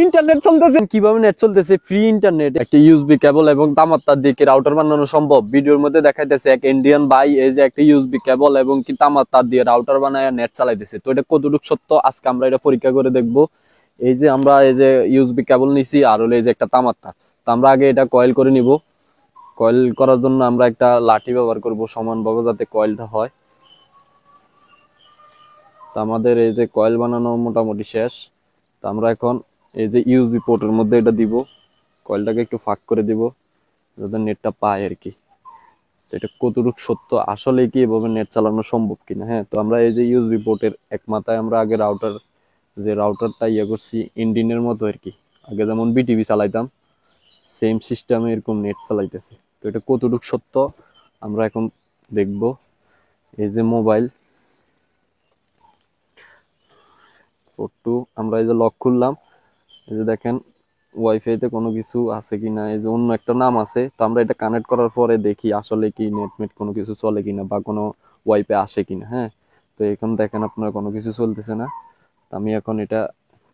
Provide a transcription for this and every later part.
Internet চলতেছে। কিভাবে net চলতেছে? ফ্রি ইন্টারনেট, একটা ইউএসবি কেবল এবং তামার তার দিয়ে কি রাউটার বানানো সম্ভব? ভিডিওর মধ্যে দেখাইতেছে এক ইন্ডিয়ান ভাই এই যে একটা ইউএসবি কেবল এবং কি তামার তার দিয়ে রাউটার বানায় নেট চালাইতেছে। তো এটা কতটুকু সত্য আজকে আমরা এটা পরীক্ষা করে দেখবো। এই যে আমরা এই যে ইউএসবি কেবল নিছি আর হলো এই যে একটা তামার তার। তো আমরা আগে এটা কয়েল করে নিব। কয়েল করার জন্য আমরা একটা লাঠি ব্যবহার করব সমানভাবে যাতে কয়েলটা হয়। তো আমাদের এই যে কয়েল বানানো মোটামুটি শেষ। তো আমরা এখন এই যে ইউএসবি পোর্টের মধ্যে এটা দিব, কয়েলটাকে একটু ফাঁক করে দিব যাতে নেটটা পায় আর কি। তো এটা কতটুকু সত্য, আসলে কি এভাবে নেট চালানো সম্ভব কিনা। হ্যাঁ, তো আমরা এই যে ইউএসবি পোর্টের এক মাথায় আমরা আগে রাউটারটা করছি ইন্ডিনের মতো আর কি। আগে যেমন বিটিভি চালাইতাম সেম সিস্টেমে এরকম নেট চালাইতেছে। তো এটা কতটুকু সত্য আমরা এখন দেখব। এই যে মোবাইল ফটো আমরা এই যে লক খুললাম, এই যে দেখেন ওয়াইফাইতে কোনো কিছু আছে কিনা, এই যে অন্য একটা নাম আছে। তো আমরা এটা কানেক্ট করার পরে দেখি আসলে কি নেট কোনো কিছু চলে কিনা বা কোনো ওয়াইফাই আসে কিনা। হ্যাঁ, তো এখন দেখেন আপনার কোনো কিছু চলতেছে না। তো আমি এখন এটা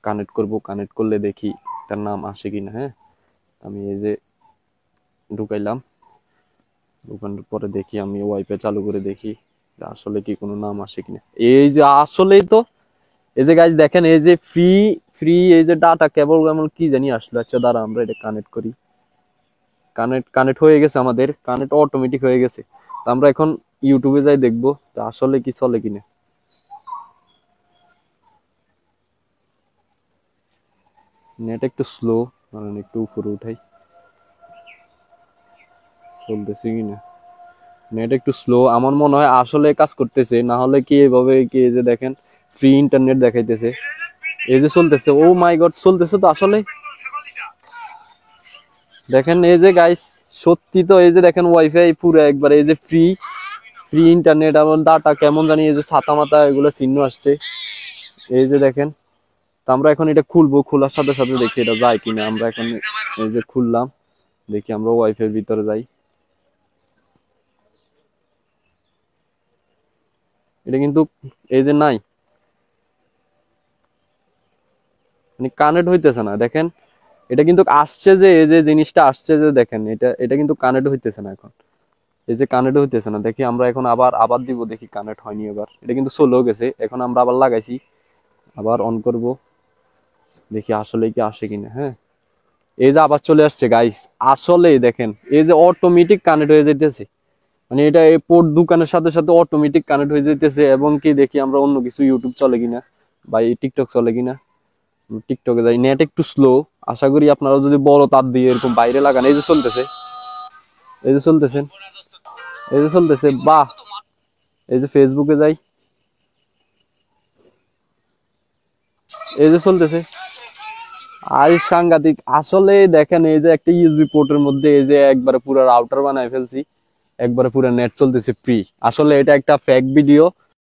কানেক্ট করব, কানেক্ট করলে দেখি এটার নাম আসে কিনা। হ্যাঁ, আমি এই যে ঢুকাইলাম, ঢুকানোর পরে দেখি আমি ওয়াইফাই চালু করে দেখি আসলে কি কোনো নাম আসে কিনা। এই যে আসলেই তো এই যে গাইজ দেখেন এই যে ফ্রি ফ্রি এই যে ডাটা কেবল কেমন কি জানি আসলো। আচ্ছা দাঁড়া আমরা এটা কানেক্ট করি। কানেক্ট হয়ে গেছে, আমাদের কানেক্ট অটোমেটিক হয়ে গেছে। তো আমরা এখন ইউটিউবে যাই দেখবো আসলে কি চলে কিনা। নেট একটু স্লো, মানে একটু উপরে উঠাই, চলতেছে কিনা। নেট একটু স্লো, আমার মনে হয় আসলে কাজ করতেছে, না হলে কি এভাবে কি এই যে দেখেন ফ্রি ইন্টারনেট দেখাইতেছে। এই যে চলতেছে, ও মাই গড চলতেছে তো আসলে। দেখেন এই যে গাইস সত্যি তো, এই যে দেখেন ওয়াইফাই পুরো একবার এই যে ফ্রি ফ্রি ইন্টারনেট এবং ডাটা কেমন জানি এই যে ছাতা মাথা এগুলো চিহ্ন আসছে। এই যে দেখেন, তো আমরা এখন এটা খুলবো, খোলার সাথে সাথে দেখি এটা যায় কিনা। আমরা এখন এই যে খুললাম, দেখি আমরা ওয়াইফাই এর ভিতরে যাই। এটা কিন্তু এই যে নাই, মানে কানেক্ট হইতেছে না। দেখেন এটা কিন্তু আসছে যে এই যে জিনিসটা আসছে যে দেখেন এটা এটা কিন্তু কানেক্ট হইতেছে না এখন। এই যে কানেক্ট হইতেছে না, দেখি আমরা এখন আবার আবার দিব, দেখি কানেক্ট হয়নি। এবার এটা কিন্তু চলেও গেছে, এখন আমরা আবার লাগাইছি, আবার অন করব, দেখি আসলে কি আসে কিনা। হ্যাঁ, এই যে আবার চলে আসছে গাইস, আসলে দেখেন এই যে অটোমেটিক কানেক্ট হয়ে যেতেছে, মানে এটা এই পোর্ট দোকানের সাথে সাথে অটোমেটিক কানেক্ট হয়ে যেতেছে। এবং কি দেখি আমরা অন্য কিছু ইউটিউব চলে কিনা বা এই টিকটক চলে কিনা। টিকটকে যাই, নেট একটু স্লো, আশা করি আপনারা যদি বড় তার দিয়ে এরকম বাইরে লাগান। এই যে চলতেছে, এই যে চলতেছেন, এই যে চলতেছে, বাহ। এই যে ফেসবুকে যাই, এই যে চলতেছে, আর সাংঘাতিক আসলে। দেখেন এই যে একটা ইউএসবি পোর্টের মধ্যে এই যে একবারে পুরো রাউটার বানায় ফেলছি, একবারে পুরো নেট চলতেছে ফ্রি। আসলে এটা একটা ফেক ভিডিও,